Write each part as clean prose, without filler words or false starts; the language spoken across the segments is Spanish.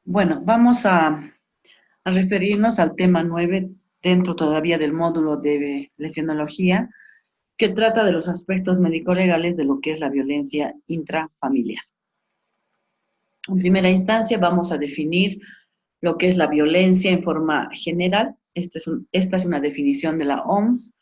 Bueno, vamos a referirnos al tema 9 dentro todavía del módulo de lesionología, que trata de los aspectos médico-legales de lo que es la violencia intrafamiliar. En primera instancia vamos a definir lo que es la violencia en forma general. Esta es una definición de la OMS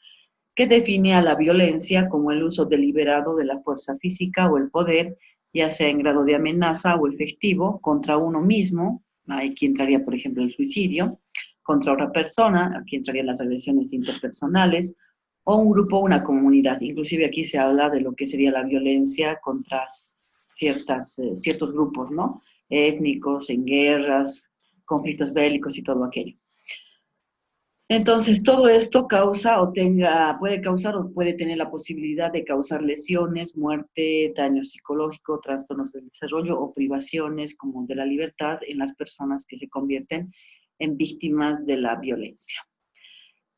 que define a la violencia como el uso deliberado de la fuerza física o el poder, ya sea en grado de amenaza o efectivo, contra uno mismo. Aquí entraría, por ejemplo, el suicidio, contra otra persona, aquí entrarían las agresiones interpersonales, o un grupo o una comunidad. Inclusive aquí se habla de lo que sería la violencia contra ciertos grupos, ¿no? Étnicos, en guerras, conflictos bélicos y todo aquello. Entonces, todo esto puede causar o puede tener la posibilidad de causar lesiones, muerte, daño psicológico, trastornos del desarrollo o privaciones como de la libertad en las personas que se convierten en víctimas de la violencia.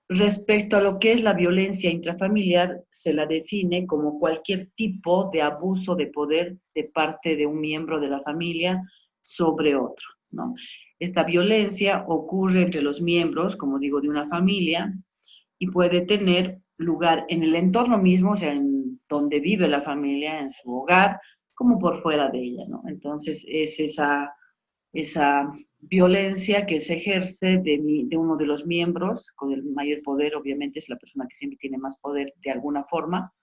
Respecto a lo que es la violencia intrafamiliar, se la define como cualquier tipo de abuso de poder de parte de un miembro de la familia sobre otro, ¿no? Esta violencia ocurre entre los miembros, como digo, de una familia y puede tener lugar en el entorno mismo, o sea, en donde vive la familia, en su hogar, como por fuera de ella, ¿no? Entonces, es esa violencia que se ejerce de uno de los miembros, con el mayor poder, obviamente es la persona que siempre tiene más poder de alguna forma,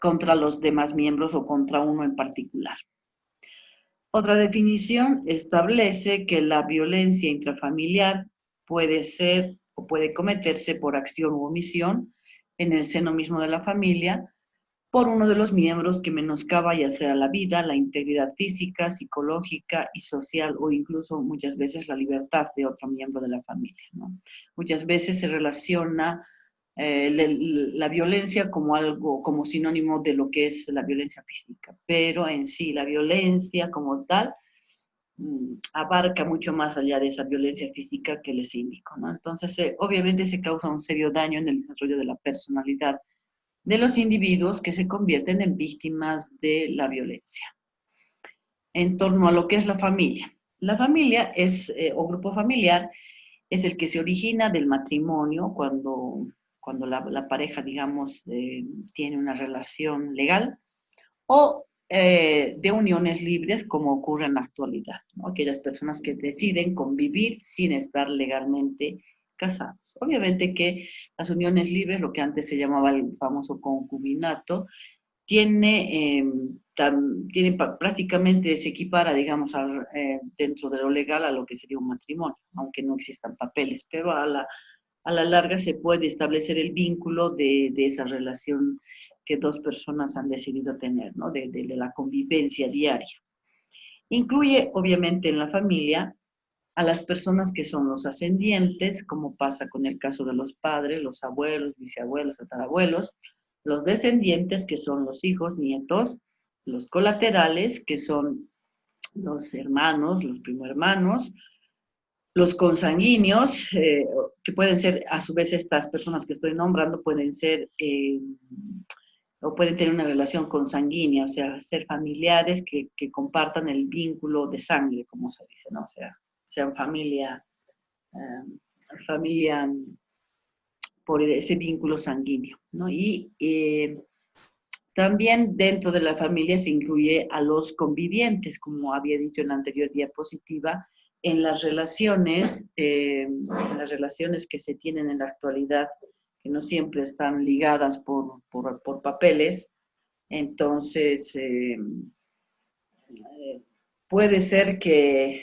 contra los demás miembros o contra uno en particular. Otra definición establece que la violencia intrafamiliar puede ser o puede cometerse por acción u omisión en el seno mismo de la familia, por uno de los miembros que menoscaba ya sea la vida, la integridad física, psicológica y social o incluso muchas veces la libertad de otro miembro de la familia, ¿no? Muchas veces se relaciona la violencia como algo, como sinónimo de lo que es la violencia física, pero en sí la violencia como tal abarca mucho más allá de esa violencia física que les indico, ¿no? Entonces, obviamente se causa un serio daño en el desarrollo de la personalidad de los individuos que se convierten en víctimas de la violencia. En torno a lo que es la familia. La familia o grupo familiar, es el que se origina del matrimonio cuando la pareja, digamos, tiene una relación legal o de uniones libres, como ocurre en la actualidad, ¿no? Aquellas personas que deciden convivir sin estar legalmente casados. Obviamente que las uniones libres, lo que antes se llamaba el famoso concubinato, prácticamente se equipara, digamos, dentro de lo legal a lo que sería un matrimonio, aunque no existan papeles, pero a la larga se puede establecer el vínculo de esa relación que dos personas han decidido tener, ¿no? De la convivencia diaria. Incluye, obviamente, en la familia a las personas que son los ascendientes, como pasa con el caso de los padres, los abuelos, bisabuelos, tatarabuelos, los descendientes, que son los hijos, nietos, los colaterales, que son los hermanos, los primo hermanos, los consanguíneos, que pueden ser, a su vez, estas personas que estoy nombrando, pueden ser o pueden tener una relación consanguínea, o sea, ser familiares que compartan el vínculo de sangre, como se dice, ¿no? O sea, sean familia por ese vínculo sanguíneo, ¿no? Y también dentro de la familia se incluye a los convivientes, como había dicho en la anterior diapositiva, en las relaciones que se tienen en la actualidad, que no siempre están ligadas por papeles, entonces puede ser que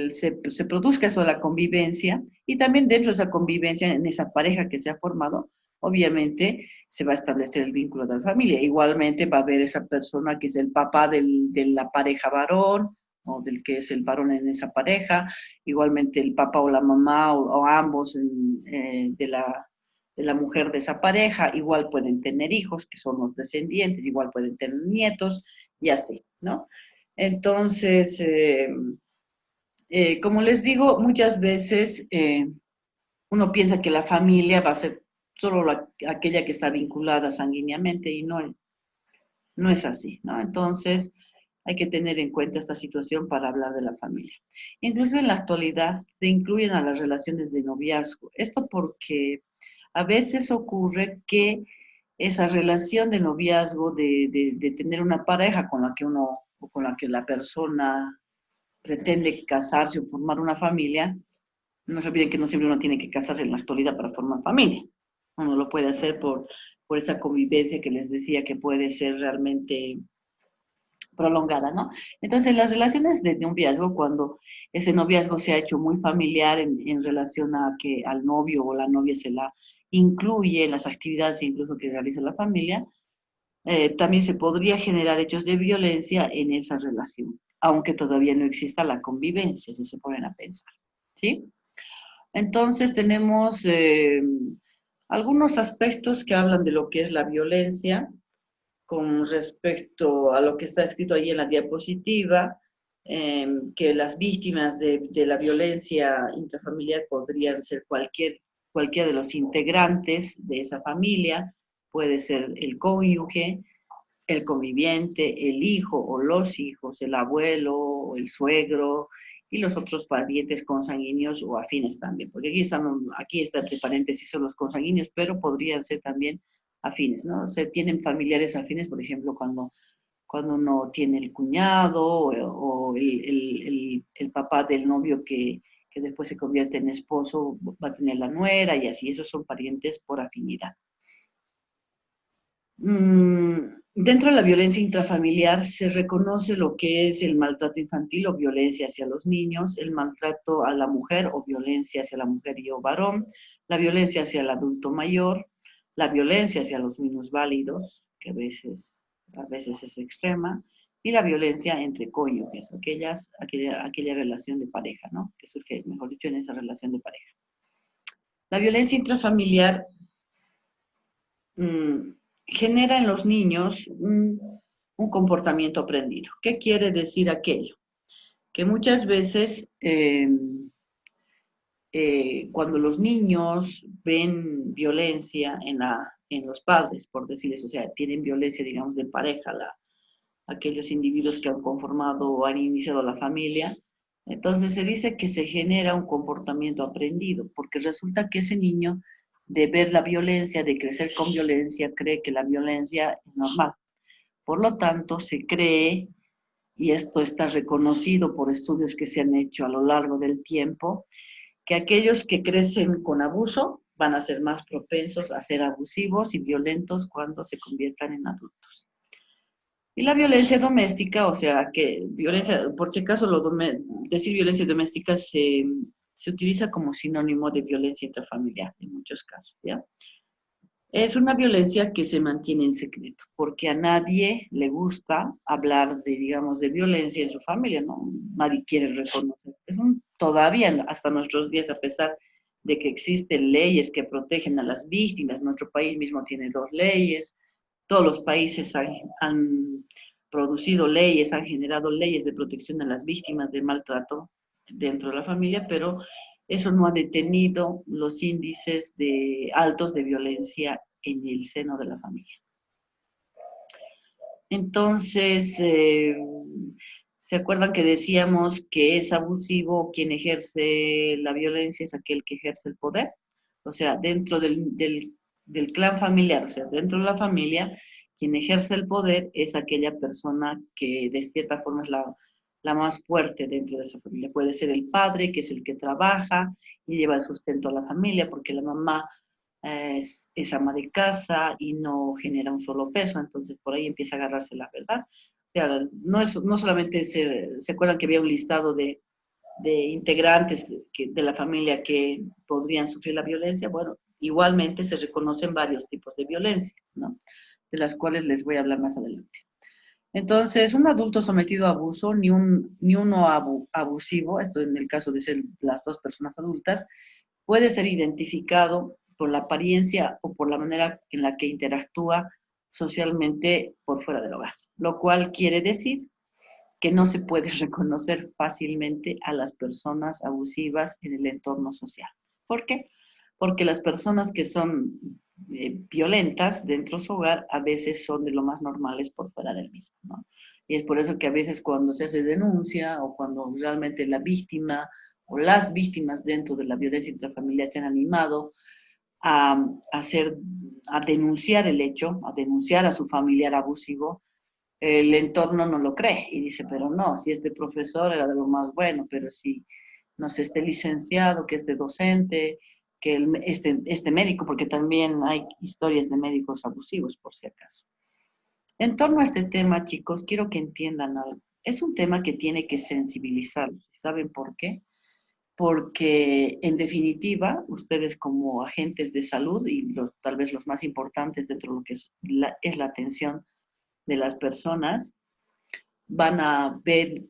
se produzca eso de la convivencia y también dentro de esa convivencia, en esa pareja que se ha formado, obviamente se va a establecer el vínculo de la familia. Igualmente va a haber esa persona que es el papá de la pareja varón o del que es el varón en esa pareja, igualmente el papá o la mamá o ambos de la mujer de esa pareja, igual pueden tener hijos que son los descendientes, igual pueden tener nietos y así, ¿no? Entonces, como les digo, muchas veces uno piensa que la familia va a ser solo aquella que está vinculada sanguíneamente y no es así, ¿no? Entonces, hay que tener en cuenta esta situación para hablar de la familia. Incluso en la actualidad se incluyen a las relaciones de noviazgo. Esto porque a veces ocurre que esa relación de noviazgo, de tener una pareja con la que uno o con la que la persona pretende casarse o formar una familia, no se olviden que no siempre uno tiene que casarse en la actualidad para formar familia. Uno lo puede hacer por esa convivencia que les decía que puede ser realmente prolongada, ¿no? Entonces, las relaciones de noviazgo, cuando ese noviazgo se ha hecho muy familiar en relación a que al novio o la novia se la incluye en las actividades incluso que realiza la familia, también se podría generar hechos de violencia en esa relación, aunque todavía no exista la convivencia, si se ponen a pensar, ¿sí? Entonces tenemos algunos aspectos que hablan de lo que es la violencia con respecto a lo que está escrito ahí en la diapositiva, que las víctimas de la violencia intrafamiliar podrían ser cualquiera de los integrantes de esa familia, puede ser el cónyuge, el conviviente, el hijo o los hijos, el abuelo o el suegro y los otros parientes consanguíneos o afines también, porque aquí está entre paréntesis son los consanguíneos, pero podrían ser también afines, ¿no? Se tienen familiares afines, por ejemplo, cuando uno tiene el cuñado o el papá del novio que después se convierte en esposo, va a tener la nuera y así, esos son parientes por afinidad. Dentro de la violencia intrafamiliar se reconoce lo que es el maltrato infantil o violencia hacia los niños, el maltrato a la mujer o violencia hacia la mujer y o varón, la violencia hacia el adulto mayor, la violencia hacia los minusválidos, que a veces es extrema, y la violencia entre cónyuges, aquella relación de pareja, ¿no? Que surge, mejor dicho, en esa relación de pareja. La violencia intrafamiliar genera en los niños un comportamiento aprendido. ¿Qué quiere decir aquello? Que muchas veces cuando los niños ven violencia en los padres, por decirles, o sea, tienen violencia, digamos, de pareja, aquellos individuos que han conformado o han iniciado la familia, entonces se dice que se genera un comportamiento aprendido, porque resulta que ese niño, de ver la violencia, de crecer con violencia, cree que la violencia es normal. Por lo tanto, se cree, y esto está reconocido por estudios que se han hecho a lo largo del tiempo, que aquellos que crecen con abuso van a ser más propensos a ser abusivos y violentos cuando se conviertan en adultos. Y la violencia doméstica, o sea, que violencia, por si acaso decir violencia doméstica se utiliza como sinónimo de violencia intrafamiliar en muchos casos, ¿ya? Es una violencia que se mantiene en secreto, porque a nadie le gusta hablar de, digamos, de violencia en su familia, ¿no? Nadie quiere reconocer. Todavía, hasta nuestros días, a pesar de que existen leyes que protegen a las víctimas, nuestro país mismo tiene 2 leyes, todos los países han producido leyes, han generado leyes de protección a las víctimas de maltrato dentro de la familia, pero eso no ha detenido los índices altos de violencia en el seno de la familia. Entonces, ¿se acuerdan que decíamos que es abusivo quien ejerce la violencia es aquel que ejerce el poder? O sea, dentro del clan familiar, o sea, dentro de la familia, quien ejerce el poder es aquella persona que de cierta forma es la más fuerte dentro de esa familia. Puede ser el padre, que es el que trabaja y lleva el sustento a la familia, porque la mamá es ama de casa y no genera un solo peso, entonces por ahí empieza a agarrarse la verdad. O sea, no solamente se acuerdan que había un listado de integrantes de la familia que podrían sufrir la violencia, bueno, igualmente se reconocen varios tipos de violencia, ¿no? De las cuales les voy a hablar más adelante. Entonces, un adulto sometido a abuso, ni uno abusivo, esto en el caso de ser las 2 personas adultas, puede ser identificado por la apariencia o por la manera en la que interactúa socialmente por fuera del hogar, lo cual quiere decir que no se puede reconocer fácilmente a las personas abusivas en el entorno social. ¿Por qué? Porque las personas que son violentas dentro de su hogar a veces son de lo más normales por fuera del mismo, ¿no? Y es por eso que a veces cuando se hace denuncia o cuando realmente la víctima o las víctimas dentro de la violencia intrafamiliar se han animado a, hacer, a denunciar el hecho, a denunciar a su familiar abusivo, el entorno no lo cree y dice, pero no, si este profesor era de lo más bueno, pero si no sé, este licenciado, que este docente, que este médico, porque también hay historias de médicos abusivos, por si acaso. En torno a este tema, chicos, quiero que entiendan algo. Es un tema que tiene que sensibilizarlos. ¿Saben por qué? Porque en definitiva, ustedes como agentes de salud y tal vez los más importantes dentro de lo que es la atención de las personas, van a ver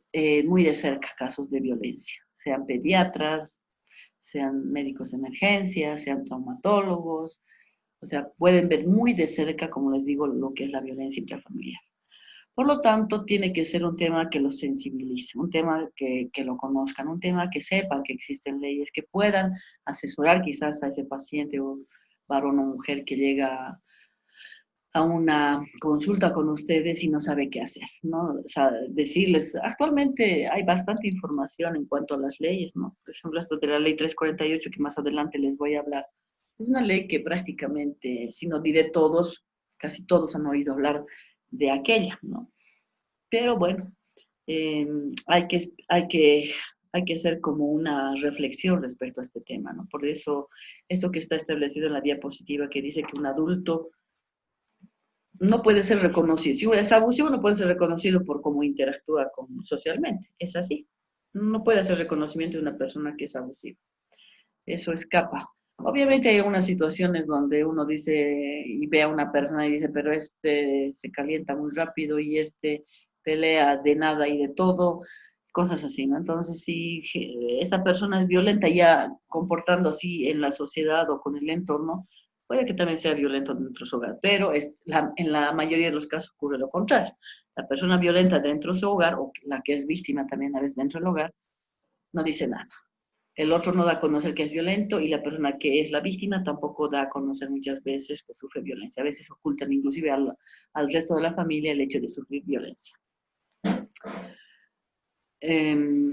muy de cerca casos de violencia, sean pediatras, sean médicos de emergencia, sean traumatólogos, o sea, pueden ver muy de cerca, como les digo, lo que es la violencia intrafamiliar. Por lo tanto, tiene que ser un tema que los sensibilice, un tema que lo conozcan, un tema que sepan que existen leyes, que puedan asesorar quizás a ese paciente o varón o mujer que llega a una consulta con ustedes y no sabe qué hacer, ¿no? O sea, decirles, actualmente hay bastante información en cuanto a las leyes, ¿no? Por ejemplo, esto de la ley 348 que más adelante les voy a hablar, es una ley que prácticamente, si no diré todos, casi todos han oído hablar de aquella, ¿no? Pero bueno, eh, hay, que, hay, que, hay que hacer como una reflexión respecto a este tema, ¿no? Por eso, esto que está establecido en la diapositiva que dice que un adulto no puede ser reconocido. Si es abusivo, no puede ser reconocido por cómo interactúa socialmente. Es así. No puede hacer reconocimiento de una persona que es abusiva. Eso escapa. Obviamente hay algunas situaciones donde uno dice y ve a una persona y dice, pero este se calienta muy rápido y este pelea de nada y de todo, cosas así, ¿no? Entonces, si esta persona es violenta ya comportando así en la sociedad o con el entorno, puede que también sea violento dentro de su hogar, pero en la mayoría de los casos ocurre lo contrario. La persona violenta dentro de su hogar, o la que es víctima también a veces dentro del hogar, no dice nada. El otro no da a conocer que es violento y la persona que es la víctima tampoco da a conocer muchas veces que sufre violencia. A veces ocultan inclusive al resto de la familia el hecho de sufrir violencia.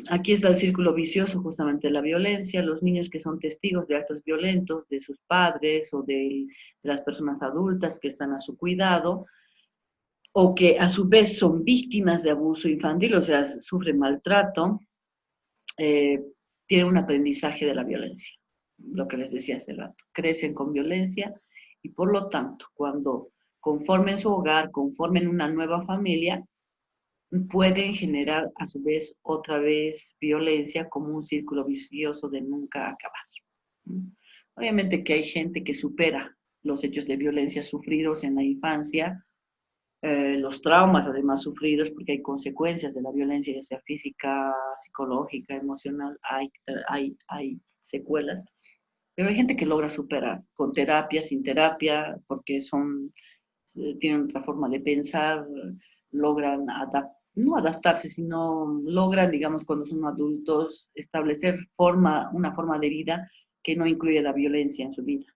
Aquí está el círculo vicioso justamente de la violencia, los niños que son testigos de actos violentos de sus padres o de las personas adultas que están a su cuidado o que a su vez son víctimas de abuso infantil, o sea, sufren maltrato, eh, tienen un aprendizaje de la violencia, lo que les decía hace rato, crecen con violencia y por lo tanto, cuando conformen su hogar, conformen una nueva familia, pueden generar a su vez otra vez violencia como un círculo vicioso de nunca acabar. Obviamente que hay gente que supera los hechos de violencia sufridos en la infancia, los traumas además sufridos, porque hay consecuencias de la violencia, ya sea física, psicológica, emocional, hay secuelas, pero hay gente que logra superar con terapia, sin terapia, porque tienen otra forma de pensar, logran no adaptarse, sino logran, digamos, cuando son adultos, establecer una forma de vida que no incluye la violencia en su vida.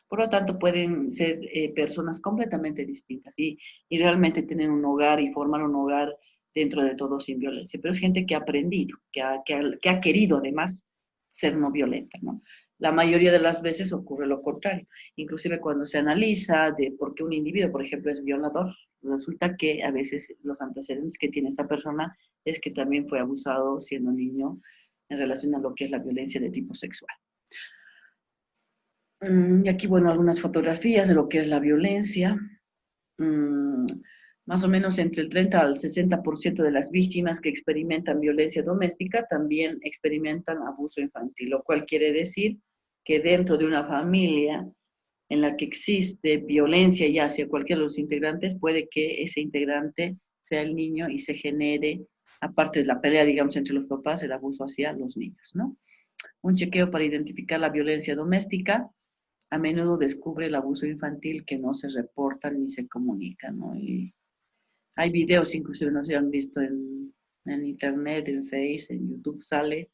Por lo tanto, pueden ser personas completamente distintas y realmente tener un hogar y formar un hogar dentro de todo sin violencia. Pero es gente que ha aprendido, que ha querido además ser no violenta, ¿no? La mayoría de las veces ocurre lo contrario. Inclusive cuando se analiza de por qué un individuo, por ejemplo, es violador, resulta que a veces los antecedentes que tiene esta persona es que también fue abusado siendo niño en relación a lo que es la violencia de tipo sexual. Y aquí, bueno, algunas fotografías de lo que es la violencia. Más o menos entre el 30 al 60% de las víctimas que experimentan violencia doméstica también experimentan abuso infantil, lo cual quiere decir que dentro de una familia en la que existe violencia ya hacia cualquiera de los integrantes, puede que ese integrante sea el niño y se genere, aparte de la pelea, digamos, entre los papás, el abuso hacia los niños, ¿no? Un chequeo para identificar la violencia doméstica a menudo descubre el abuso infantil que no se reporta ni se comunica, ¿no? Y hay videos, inclusive no se han visto en internet, en Facebook, en YouTube sale,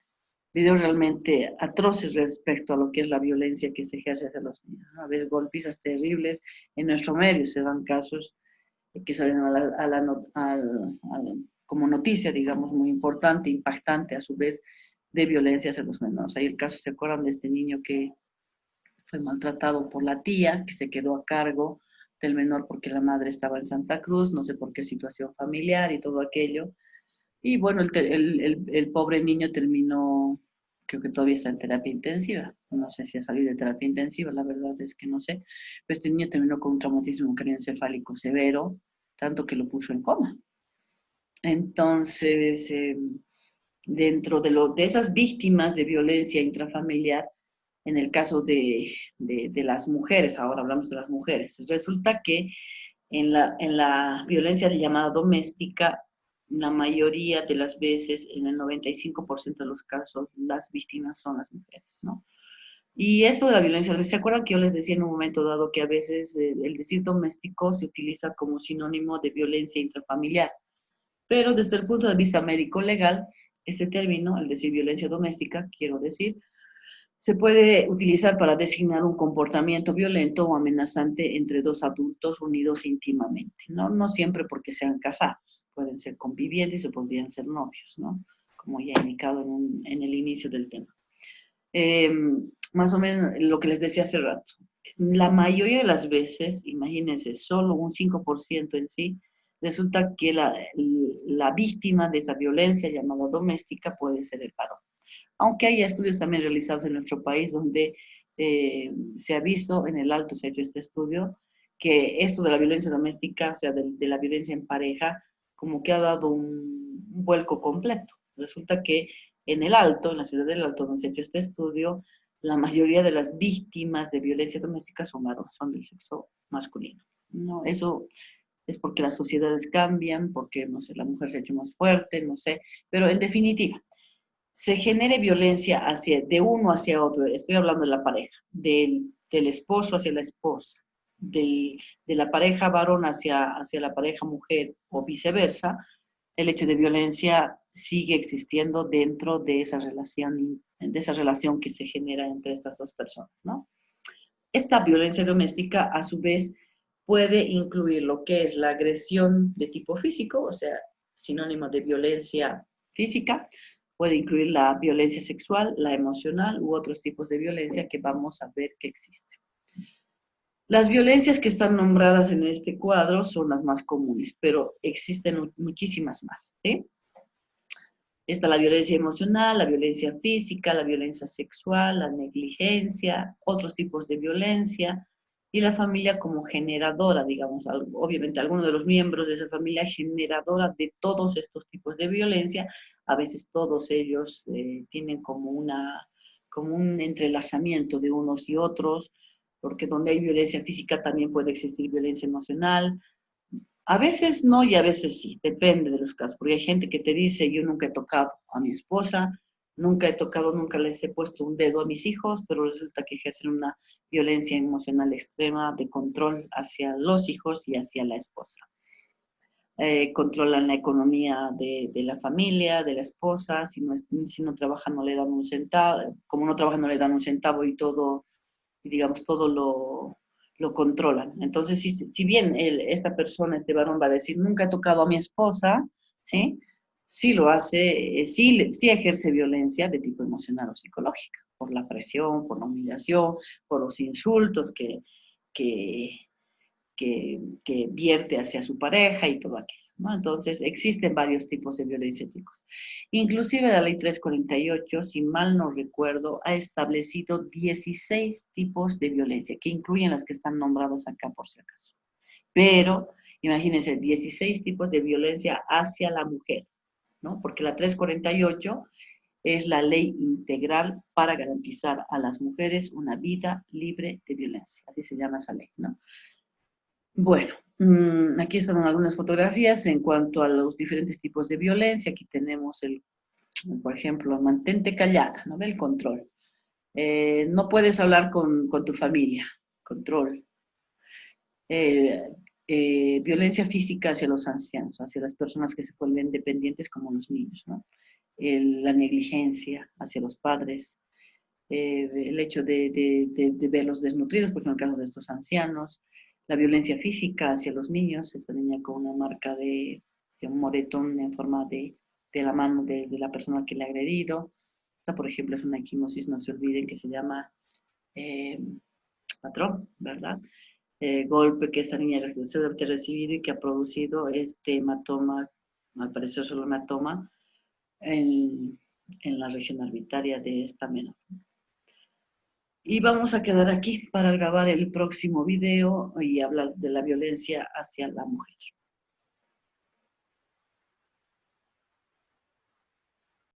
videos realmente atroces respecto a lo que es la violencia que se ejerce hacia los niños, ¿no? A veces golpizas terribles, en nuestro medio se dan casos que salen como noticia, digamos, muy importante, impactante a su vez, de violencia hacia los menores. Ahí el caso, ¿se acuerdan de este niño que fue maltratado por la tía, que se quedó a cargo del menor porque la madre estaba en Santa Cruz, no sé por qué situación familiar y todo aquello? Y bueno, el pobre niño terminó, creo que todavía está en terapia intensiva. No sé si ha salido de terapia intensiva, la verdad es que no sé. Pero este niño terminó con un traumatismo craneoencefálico severo, tanto que lo puso en coma. Entonces, dentro de esas víctimas de violencia intrafamiliar, en el caso de las mujeres, ahora hablamos de las mujeres, resulta que en la violencia llamada doméstica, la mayoría de las veces, en el 95% de los casos, las víctimas son las mujeres, ¿no? Y esto de la violencia, ¿se acuerdan que yo les decía en un momento dado que a veces el decir doméstico se utiliza como sinónimo de violencia intrafamiliar? Pero desde el punto de vista médico-legal, este término, el decir violencia doméstica, quiero decir, se puede utilizar para designar un comportamiento violento o amenazante entre dos adultos unidos íntimamente, ¿no? No siempre porque sean casados, pueden ser convivientes o podrían ser novios, ¿no? Como ya he indicado en el inicio del tema. Eh, Más o menos lo que les decía hace rato. La mayoría de las veces, imagínense, solo un 5% en sí, resulta que la víctima de esa violencia llamada doméstica puede ser el varón. Aunque hay estudios también realizados en nuestro país donde se ha visto, en el alto se ha hecho este estudio, que esto de la violencia doméstica, o sea, de la violencia en pareja, como que ha dado un vuelco completo. Resulta que en el alto, en la ciudad del alto donde se ha hecho este estudio, la mayoría de las víctimas de violencia doméstica son varones, son del sexo masculino. No, eso es porque las sociedades cambian, porque, no sé, la mujer se ha hecho más fuerte, no sé, pero en definitiva, se genere violencia de uno hacia otro, estoy hablando de la pareja, del esposo hacia la esposa, de la pareja varón hacia la pareja mujer o viceversa, el hecho de violencia sigue existiendo dentro de esa relación que se genera entre estas dos personas, ¿no? Esta violencia doméstica, a su vez, puede incluir lo que es la agresión de tipo físico, o sea, sinónimo de violencia física, puede incluir la violencia sexual, la emocional u otros tipos de violencia que vamos a ver que existen. Las violencias que están nombradas en este cuadro son las más comunes, pero existen muchísimas más, ¿sí? Está la violencia emocional, la violencia física, la violencia sexual, la negligencia, otros tipos de violencia, y la familia como generadora, digamos, obviamente algunos de los miembros de esa familia generadora de todos estos tipos de violencia. A veces todos ellos tienen como un entrelazamiento de unos y otros, porque donde hay violencia física también puede existir violencia emocional. A veces no y a veces sí, depende de los casos, porque hay gente que te dice, yo nunca he tocado a mi esposa, nunca he tocado, nunca les he puesto un dedo a mis hijos, pero resulta que ejercen una violencia emocional extrema de control hacia los hijos y hacia la esposa. Controlan la economía de la familia, de la esposa, si no trabaja no le dan un centavo, como no trabaja no le dan un centavo y todo, y digamos, todo lo controlan. Entonces, si bien esta persona, este varón, va a decir, nunca he tocado a mi esposa, ¿sí? Sí lo hace, sí ejerce violencia de tipo emocional o psicológica, por la presión, por la humillación, por los insultos que, que vierte hacia su pareja y todo aquello, ¿no? Entonces, existen varios tipos de violencia, chicos. Inclusive la ley 348, si mal no recuerdo, ha establecido 16 tipos de violencia, que incluyen las que están nombradas acá por si acaso. Pero, imagínense, 16 tipos de violencia hacia la mujer, ¿no? Porque la 348 es la ley integral para garantizar a las mujeres una vida libre de violencia. Así se llama esa ley, ¿no? Bueno, aquí están algunas fotografías en cuanto a los diferentes tipos de violencia. Aquí tenemos por ejemplo, mantente callada, ¿no? El control. No puedes hablar con tu familia, control. Eh, Violencia física hacia los ancianos, hacia las personas que se vuelven dependientes como los niños, ¿no? La negligencia hacia los padres, el hecho de verlos desnutridos, por ejemplo, en el caso de estos ancianos, La violencia física hacia los niños, esta niña con una marca de un moretón en forma de la mano de la persona que le ha agredido. Esta, por ejemplo, es una equimosis, no se olviden, que se llama eh, patrón, ¿verdad? Golpe que esta niña se debe haber recibido y que ha producido este hematoma, al parecer solo hematoma, en, en la región arbitraria de esta menor. Y vamos a quedar aquí para grabar el próximo video y hablar de la violencia hacia la mujer.